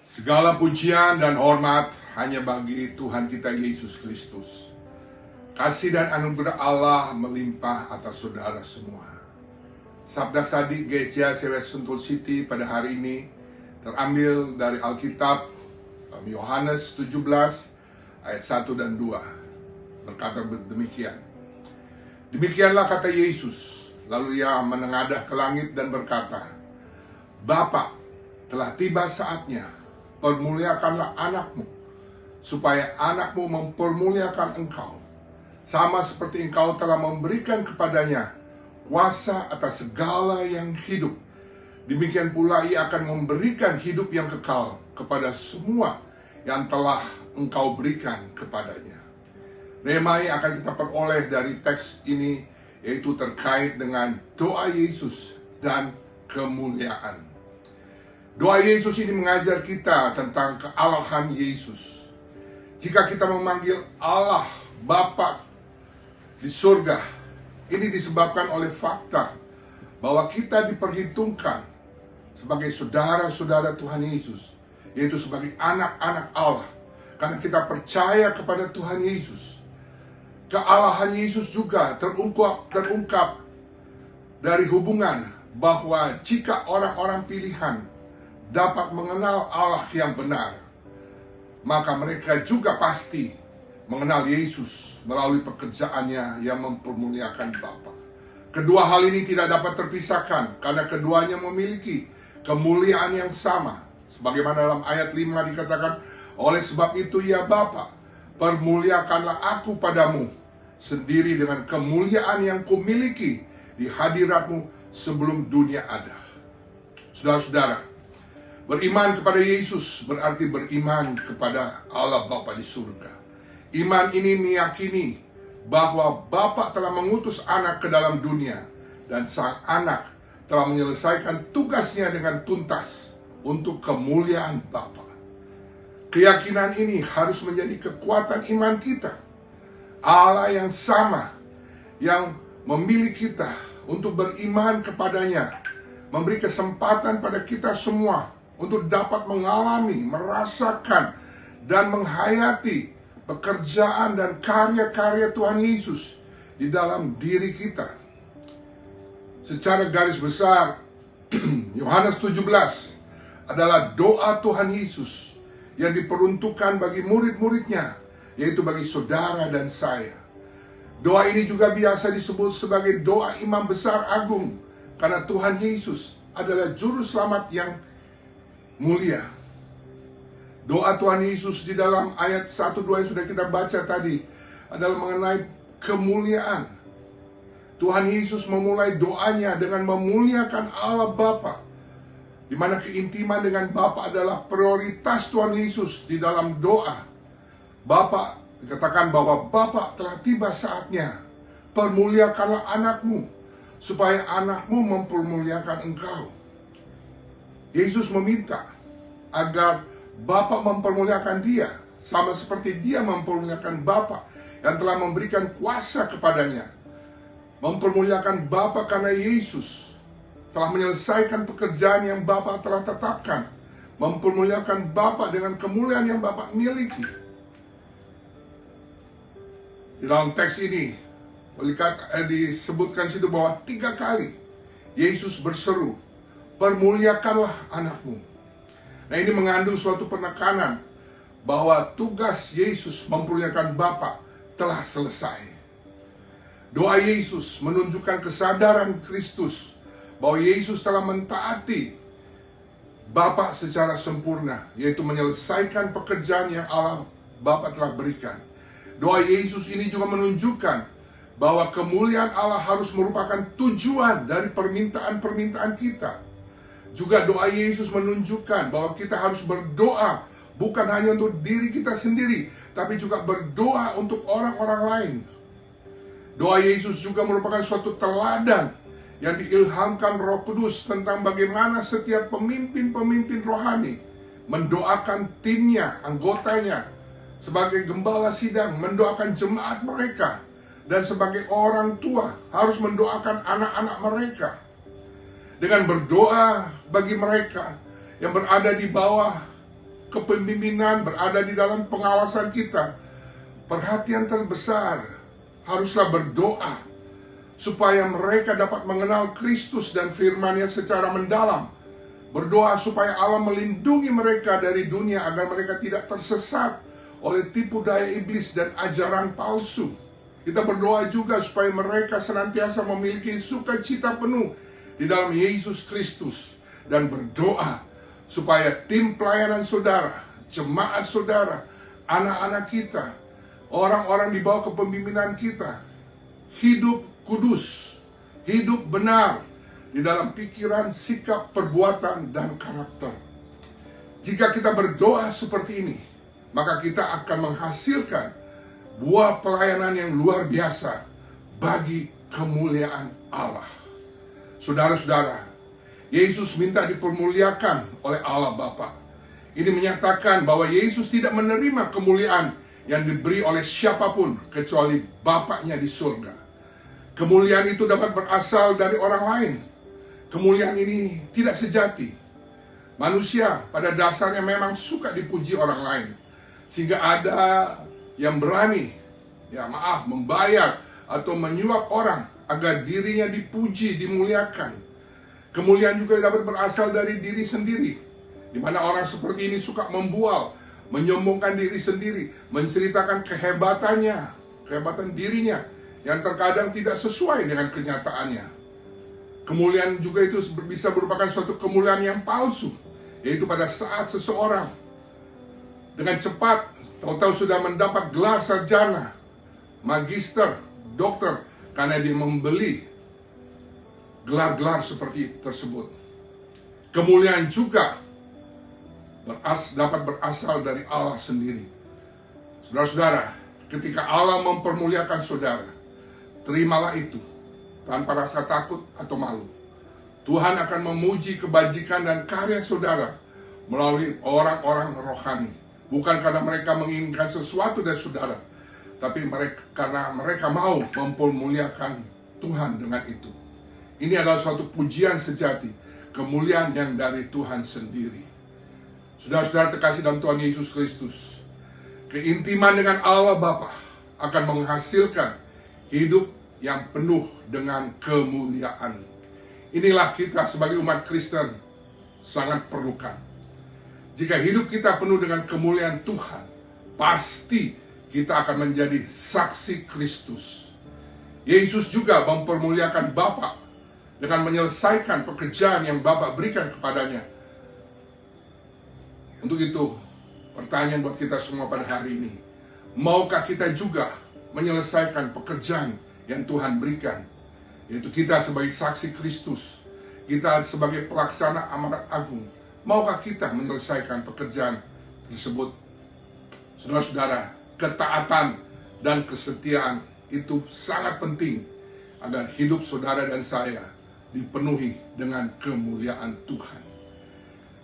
Segala pujian dan hormat hanya bagi Tuhan kita Yesus Kristus. Kasih dan anugerah Allah melimpah atas saudara semua. Sabda Sadik Gereja Seves Sentul City pada hari ini terambil dari Alkitab dalam Yohanes 17 ayat 1 dan 2. Berkata demikian. Demikianlah kata Yesus, lalu ia menengadah ke langit dan berkata, Bapa, telah tiba saatnya, permuliakanlah anakmu, supaya anakmu mempermuliakan engkau, sama seperti engkau telah memberikan kepadanya kuasa atas segala yang hidup. Demikian pula ia akan memberikan hidup yang kekal kepada semua yang telah engkau berikan kepadanya. Rema yang akan kita peroleh dari teks ini yaitu terkait dengan doa Yesus dan kemuliaan. Doa Yesus ini mengajar kita tentang kealahan Yesus. Jika kita memanggil Allah Bapa di surga, ini disebabkan oleh fakta bahwa kita diperhitungkan sebagai saudara-saudara Tuhan Yesus, yaitu sebagai anak-anak Allah, karena kita percaya kepada Tuhan Yesus. Kealahan Yesus juga terungkap dari hubungan bahwa jika orang-orang pilihan dapat mengenal Allah yang benar, maka mereka juga pasti mengenal Yesus melalui pekerjaannya yang mempermuliakan Bapa. Kedua hal ini tidak dapat terpisahkan karena keduanya memiliki kemuliaan yang sama. Sebagaimana dalam ayat 5 dikatakan, oleh sebab itu ya Bapa, permuliakanlah aku padamu sendiri dengan kemuliaan yang kumiliki di hadiratmu sebelum dunia ada. Saudara-saudara, beriman kepada Yesus berarti beriman kepada Allah Bapa di surga. Iman ini meyakini bahwa Bapa telah mengutus anak ke dalam dunia dan sang anak telah menyelesaikan tugasnya dengan tuntas untuk kemuliaan Bapa. Keyakinan ini harus menjadi kekuatan iman kita. Allah yang sama yang memilih kita untuk beriman kepadanya memberi kesempatan pada kita semua untuk dapat mengalami, merasakan, dan menghayati pekerjaan dan karya-karya Tuhan Yesus di dalam diri kita. Secara garis besar, Yohanes 17 adalah doa Tuhan Yesus yang diperuntukkan bagi murid-muridnya, yaitu bagi saudara dan saya. Doa ini juga biasa disebut sebagai doa Imam Besar Agung, karena Tuhan Yesus adalah Juru Selamat yang mulia. Doa Tuhan Yesus di dalam ayat 1-2 yang sudah kita baca tadi adalah mengenai kemuliaan. Tuhan Yesus memulai doanya dengan memuliakan Allah Bapa, di mana keintiman dengan Bapa adalah prioritas Tuhan Yesus di dalam doa. Bapa, dikatakan bahwa Bapa telah tiba saatnya, permuliakanlah anakmu, supaya anakmu mempermuliakan engkau. Yesus meminta agar Bapa mempermuliakan dia, sama seperti dia mempermuliakan Bapa yang telah memberikan kuasa kepadanya. Mempermuliakan Bapa karena Yesus telah menyelesaikan pekerjaan yang Bapa telah tetapkan. Mempermuliakan Bapa dengan kemuliaan yang Bapa miliki. Di dalam teks ini disebutkan situ bahwa 3 kali Yesus berseru, permuliakanlah anakmu. Nah, ini mengandung suatu penekanan bahwa tugas Yesus mempermuliakan Bapa telah selesai. Doa Yesus menunjukkan kesadaran Kristus bahwa Yesus telah mentaati Bapa secara sempurna, yaitu menyelesaikan pekerjaan yang Allah Bapa telah berikan. Doa Yesus ini juga menunjukkan bahwa kemuliaan Allah harus merupakan tujuan dari permintaan-permintaan kita. Juga doa Yesus menunjukkan bahwa kita harus berdoa bukan hanya untuk diri kita sendiri, tapi juga berdoa untuk orang-orang lain. Doa Yesus juga merupakan suatu teladan yang diilhamkan Roh Kudus tentang bagaimana setiap pemimpin-pemimpin rohani mendoakan timnya, anggotanya, sebagai gembala sidang mendoakan jemaat mereka, dan sebagai orang tua harus mendoakan anak-anak mereka. Dengan berdoa bagi mereka yang berada di bawah kepemimpinan, berada di dalam pengawasan kita, perhatian terbesar haruslah berdoa supaya mereka dapat mengenal Kristus dan firman-Nya secara mendalam. Berdoa supaya Allah melindungi mereka dari dunia agar mereka tidak tersesat oleh tipu daya iblis dan ajaran palsu. Kita berdoa juga supaya mereka senantiasa memiliki sukacita penuh di dalam Yesus Kristus. Dan berdoa supaya tim pelayanan saudara, jemaat saudara, anak-anak kita, orang-orang di bawah kepemimpinan kita, hidup kudus, hidup benar di dalam pikiran, sikap, perbuatan, dan karakter. Jika kita berdoa seperti ini, maka kita akan menghasilkan buah pelayanan yang luar biasa bagi kemuliaan Allah. Saudara-saudara, Yesus minta dipermuliakan oleh Allah Bapa. Ini menyatakan bahwa Yesus tidak menerima kemuliaan yang diberi oleh siapapun kecuali Bapaknya di surga. Kemuliaan itu dapat berasal dari orang lain. Kemuliaan ini tidak sejati. Manusia pada dasarnya memang suka dipuji orang lain. Sehingga ada yang berani, membayar atau menyuap orang agar dirinya dipuji, dimuliakan. Kemuliaan juga dapat berasal dari diri sendiri, di mana orang seperti ini suka membual, menyombongkan diri sendiri, menceritakan kehebatannya, kehebatan dirinya, yang terkadang tidak sesuai dengan kenyataannya. Kemuliaan juga itu bisa merupakan suatu kemuliaan yang palsu, yaitu pada saat seseorang dengan cepat, tahu-tahu sudah mendapat gelar sarjana, magister, dokter, karena dia membeli gelar-gelar seperti tersebut. Kemuliaan juga dapat berasal dari Allah sendiri. Saudara-saudara, ketika Allah mempermuliakan saudara, terimalah itu tanpa rasa takut atau malu. Tuhan akan memuji kebajikan dan karya saudara melalui orang-orang rohani. Bukan karena mereka menginginkan sesuatu dari saudara, tapi karena mereka mau mempermuliakan Tuhan dengan itu. Ini adalah suatu pujian sejati, kemuliaan yang dari Tuhan sendiri. Saudara-saudara terkasih dalam Tuhan Yesus Kristus, keintiman dengan Allah Bapa akan menghasilkan hidup yang penuh dengan kemuliaan. Inilah kita sebagai umat Kristen sangat perlukan. Jika hidup kita penuh dengan kemuliaan Tuhan, pasti kita akan menjadi saksi Kristus. Yesus juga mempermuliakan Bapa dengan menyelesaikan pekerjaan yang Bapa berikan kepadanya. Untuk itu, pertanyaan buat kita semua pada hari ini, maukah kita juga menyelesaikan pekerjaan yang Tuhan berikan? Yaitu kita sebagai saksi Kristus, kita sebagai pelaksana amanat agung. Maukah kita menyelesaikan pekerjaan tersebut? Saudara-saudara, ketaatan dan kesetiaan itu sangat penting agar hidup saudara dan saya dipenuhi dengan kemuliaan Tuhan.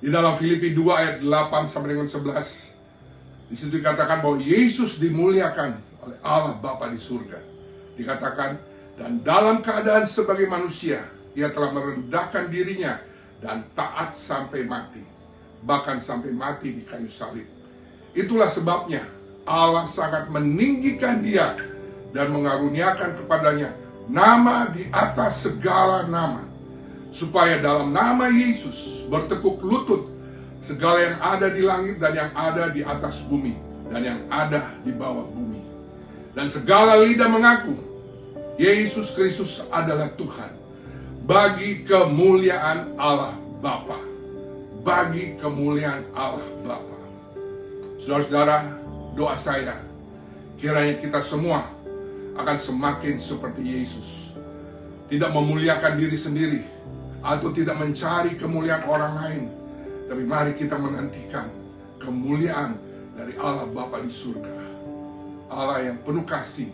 Di dalam Filipi 2 ayat 8 sampai dengan 11, di situ dikatakan bahwa Yesus dimuliakan oleh Allah Bapa di surga. Dikatakan, dan dalam keadaan sebagai manusia, ia telah merendahkan dirinya dan taat sampai mati, bahkan sampai mati di kayu salib. Itulah sebabnya Allah sangat meninggikan dia dan mengaruniakan kepadanya nama di atas segala nama, supaya dalam nama Yesus bertekuk lutut segala yang ada di langit dan yang ada di atas bumi dan yang ada di bawah bumi, dan segala lidah mengaku Yesus Kristus adalah Tuhan, bagi kemuliaan Allah Bapa. Bagi kemuliaan Allah Bapa. Saudara-saudara, doa saya, kiranya kita semua akan semakin seperti Yesus. Tidak memuliakan diri sendiri, atau tidak mencari kemuliaan orang lain, tapi mari kita menantikan kemuliaan dari Allah Bapa di surga. Allah yang penuh kasih,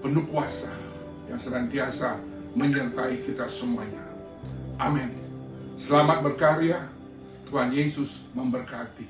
penuh kuasa, yang senantiasa menyertai kita semuanya. Amin. Selamat berkarya. Tuhan Yesus memberkati.